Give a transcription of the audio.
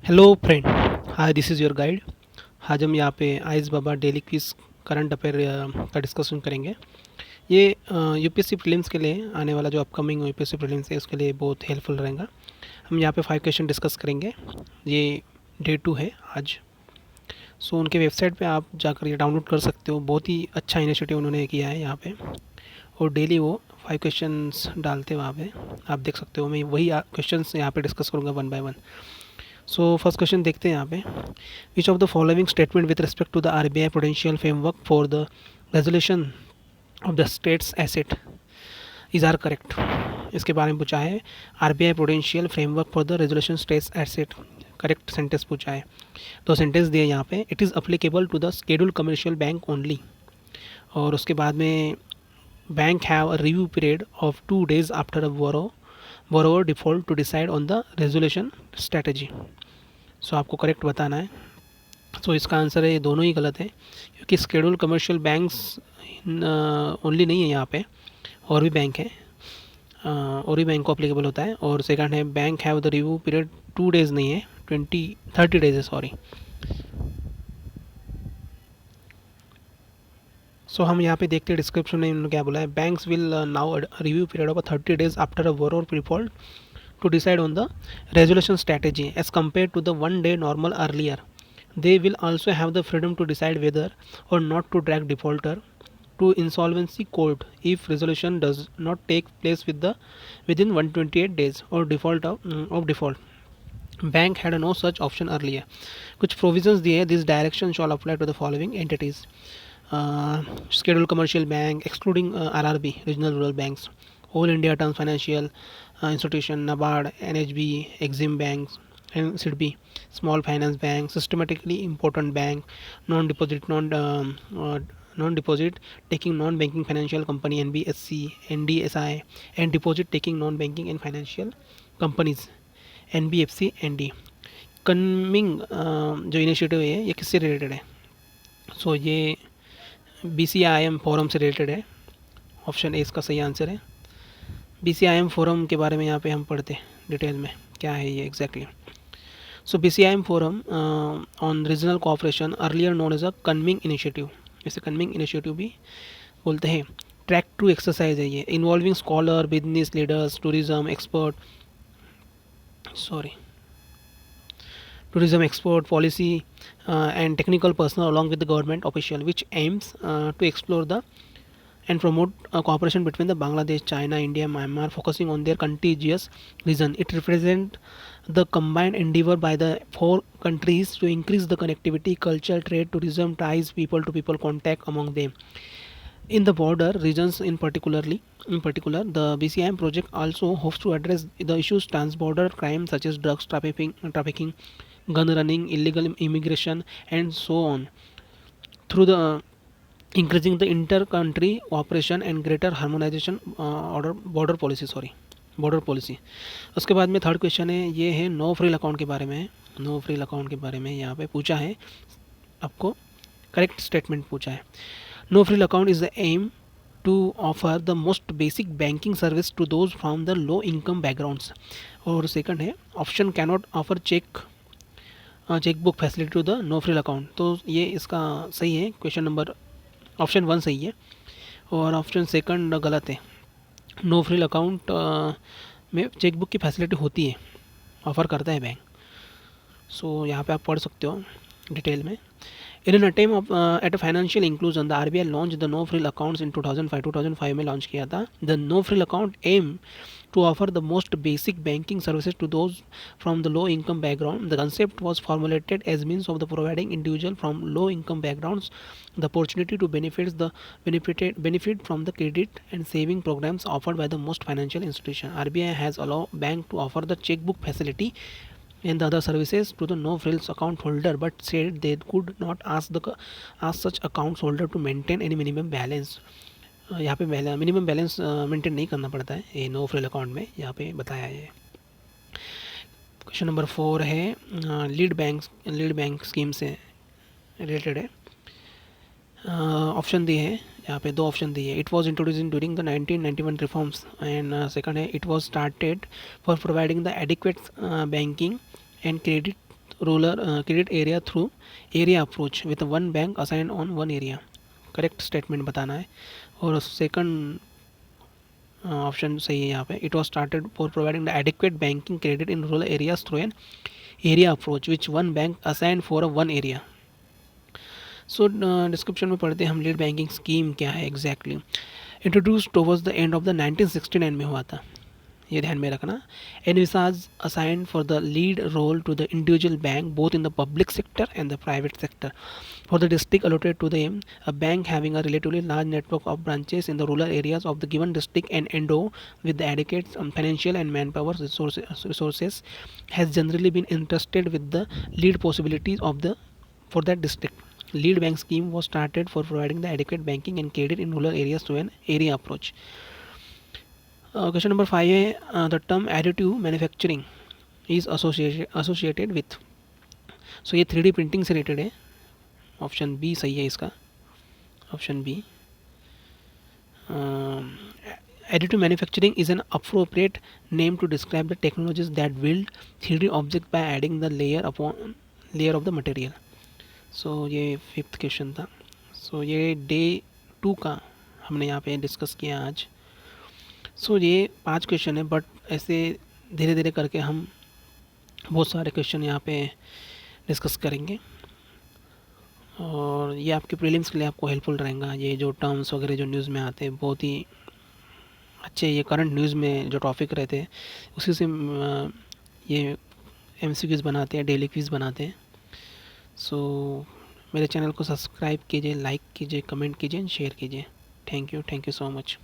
Hello friend, hi this is your guide. आज हम यहाँ पे आइस बाबा डेली क्विज करंट अफेयर का डिस्कशन करेंगे। ये यूपीएससी प्रीलिम्स के लिए आने वाला जो अपकमिंग यूपीएससी प्रीलिम्स है उसके लिए बहुत हेल्पफुल रहेगा। हम यहाँ पे 5 क्वेश्चन डिस्कस करेंगे। ये डे 2 है आज। सो उनके वेबसाइट पे आप जाकर ये डाउनलोड कर सकते हो। बहुत ही अच्छा इनिशिएटिव उन्होंने किया है यहाँ पे, और डेली वो 5 क्वेश्चंस डालते हैं वहाँ पे। आप देख सकते हो, मैं वही क्वेश्चंस यहाँ पे डिस्कस करूँगा one by one. So first question देखते हैं यहाँ पे। Which of the following statement with respect to the RBI prudential framework for the resolution of the stressed asset is are correct. इसके बारे में पूछा है, RBI prudential framework for the resolution stressed asset, correct sentence पूछा है। तो sentence दिए यहाँ पे, it is applicable to the scheduled commercial bank only. और उसके बाद में bank have a review period of 2 days after a borrower default to decide on the resolution strategy। सो आपको करेक्ट बताना है। सो इसका आंसर है ये दोनों ही गलत है, क्योंकि स्केड्यूल कमर्शियल बैंक्स ओनली नहीं है यहाँ पे, और भी बैंक है, और भी बैंक को अप्लीकेबल होता है। और सेकंड है, bank have the review period 2 days नहीं है, 30 days है, सॉरी। सो हम यहाँ पे देखते हैं डिस्क्रिप्शन में इन्होंने क्या बोला है, banks will now review period of 30 days after a borrower default to decide on the resolution strategy as compared to the 1 day normal earlier. They will also have the freedom to decide whether or not to drag defaulter to insolvency court if resolution does not take place within 128 days or of default. Bank had no such option earlier. कुछ provisions दिए हैं, this direction shall apply to the following entities: scheduled commercial bank excluding RRB, regional rural banks, all India terms financial institution, NABARD, NHB, Exim banks and SIDB, small finance bank, systematically important bank, non-deposit taking non-banking financial company NBSC, NDSI, and deposit taking non-banking and financial companies NBFC, ND। Coming जो initiative है ये किससे related है? सो ये BCIM forum से related है। Option A इसका सही आंसर है। BCIM फोरम के बारे में यहाँ पे हम पढ़ते हैं डिटेल में, क्या है ये exactly. So BCIM forum on regional cooperation, earlier known as a Kunming initiative, इसे कन्मिंग इनिशिएटिव भी बोलते हैं। ट्रैक टू एक्सरसाइज है ये, involving scholar, business leaders, tourism expert, policy and technical personnel along with the government official, which aims to explore the and promote cooperation between the Bangladesh, China, India, Myanmar, focusing on their contiguous region. It represents the combined endeavor by the four countries to increase the connectivity, culture, trade, tourism ties, people to people contact among them. In the border regions in particular, the BCIM project also hopes to address the issues trans-border crime such as drugs trafficking, gun running, illegal immigration, and so on, through the increasing the inter-country cooperation and greater harmonization border policy। उसके बाद में third question है, ये है no frill account के बारे में है। नो फ्रिल अकाउंट के बारे में यहाँ पे पूछा है, आपको करेक्ट स्टेटमेंट पूछा है। No frill account is the aim to offer the most basic banking service to those from the low income backgrounds। और सेकंड है, option cannot offer chequebook facility to the no frill account. तो ये इसका सही है, question number option 1 सही है और ऑप्शन सेकंड गलत है। नो फ्रिल अकाउंट में चेकबुक की फैसिलिटी होती है, ऑफ़र करता है बैंक। सो यहाँ पे आप पढ़ सकते हो डिटेल में। In an attempt at a financial inclusion, the RBI launch the no frill accounts in 2005 में लॉन्च किया था। The no frill account aim to offer the most basic banking services to those from the low income background. The concept was formulated as means of the providing individual from low income backgrounds the opportunity to benefit from the credit and saving programs offered by the most financial institution. RBI has allowed bank to offer the checkbook facility and the other services to the no frills account holder, but said they could not ask such accounts holder to maintain any minimum balance। यहाँ पे minimum balance maintain नहीं करना पड़ता है ये no frill account में, यहाँ पे बताया है। क्वेश्चन नंबर 4 है, लीड बैंक स्कीम से रिलेटेड है। ऑप्शन दिए हैं यहाँ पे, 2 ऑप्शन दिए। It was introduce in during the 1991 reforms, and second है, it was started for providing the adequate banking and credit credit area through area approach with one bank assigned on one area. Correct statement बताना है। और second option सही है यहाँ पे, it was started for providing the adequate banking credit in rural areas through an area approach which one bank assign for a one area. So description में पढ़ते हैं हम लीड बैंकिंग स्कीम क्या है exactly. Introduce towards the end of the 1969 में हुआ था, ये ध्यान में रखना। Envisaged assigned for the lead role to the individual bank both in the public sector and the private sector for the district allotted to them, a bank having a relatively large network of branches in the rural areas of the given district and endow with the adequate financial and manpower resources has generally been interested with the lead possibilities of the for that district. Lead bank scheme was started for providing the adequate banking and credit in rural areas through an area approach. Question number 5 है the term additive manufacturing is associated with. So ये 3D printing से related है। Option B सही है इसका, option B. additive manufacturing is an appropriate name to describe the technologies that build 3D object by adding the layer upon layer of the material. so ये fifth question था। ये day 2 का हमने यहाँ पे डिस्कस किया आज। ये 5 क्वेश्चन है, बट ऐसे धीरे धीरे करके हम बहुत सारे क्वेश्चन यहाँ पे डिस्कस करेंगे और ये आपके प्रीलिम्स के लिए आपको हेल्पफुल रहेगा। ये जो टर्म्स वगैरह जो न्यूज़ में आते हैं बहुत ही अच्छे, ये करंट न्यूज़ में जो टॉपिक रहते हैं उसी से ये MCQs बनाते हैं, डेली क्विज़ बनाते हैं। मेरे चैनल को सब्सक्राइब कीजिए, लाइक कीजिए, कमेंट कीजिए, शेयर कीजिए। Thank you so much.